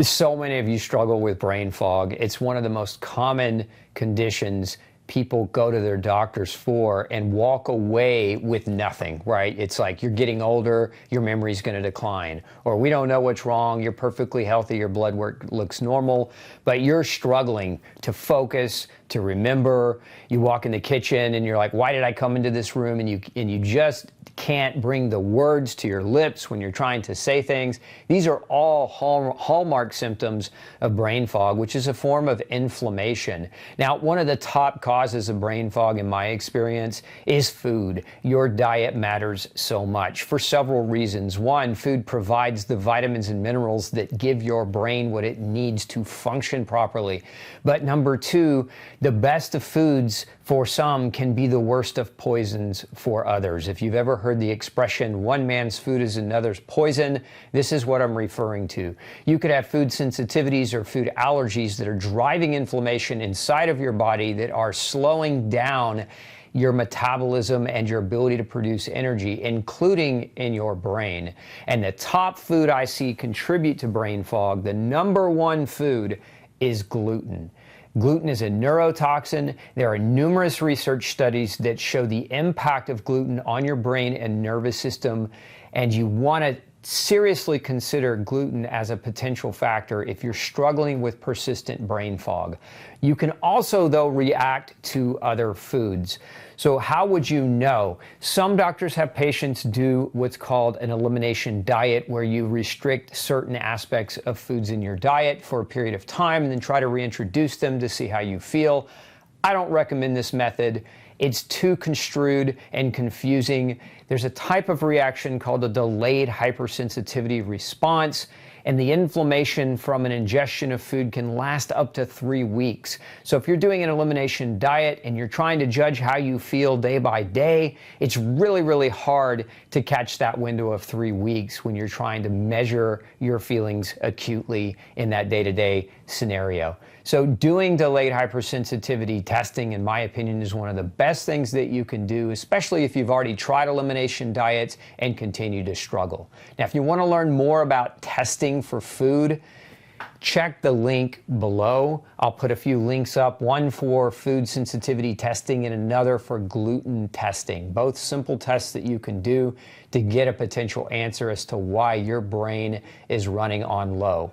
So many of you struggle with brain fog. It's one of the most common conditions people go to their doctors for and walk away with nothing, right? It's like you're getting older, your memory's going to decline, or we don't know what's wrong, you're perfectly healthy, your blood work looks normal, but you're struggling to focus, to remember. You walk in the kitchen and you're like, why did I come into this room? And you just can't bring the words to your lips when you're trying to say things. These are all hallmark symptoms of brain fog, which is a form of inflammation. Now, one of the top causes of brain fog, in my experience, is food. Your diet matters so much for several reasons. One, food provides the vitamins and minerals that give your brain what it needs to function properly. But number two, the best of foods for some can be the worst of poisons for others. If you've ever heard the expression, one man's food is another's poison, this is what I'm referring to. You could have food sensitivities or food allergies that are driving inflammation inside of your body that are slowing down your metabolism and your ability to produce energy, including in your brain. And the top food I see contribute to brain fog, the number one food, is gluten. Gluten is a neurotoxin. There are numerous research studies that show the impact of gluten on your brain and nervous system, and you want to seriously consider gluten as a potential factor if you're struggling with persistent brain fog. You can also, though, react to other foods. So how would you know? Some doctors have patients do what's called an elimination diet, where you restrict certain aspects of foods in your diet for a period of time and then try to reintroduce them to see how you feel. I don't recommend this method. It's too construed and confusing. There's a type of reaction called a delayed hypersensitivity response, and the inflammation from an ingestion of food can last up to 3 weeks. So if you're doing an elimination diet and you're trying to judge how you feel day by day, it's really, really hard to catch that window of 3 weeks when you're trying to measure your feelings acutely in that day-to-day scenario. So doing delayed hypersensitivity testing, in my opinion, is one of the best things that you can do, especially if you've already tried elimination diets and continue to struggle. Now, if you want to learn more about testing for food, check the link below. I'll put a few links up, one for food sensitivity testing and another for gluten testing. Both simple tests that you can do to get a potential answer as to why your brain is running on low.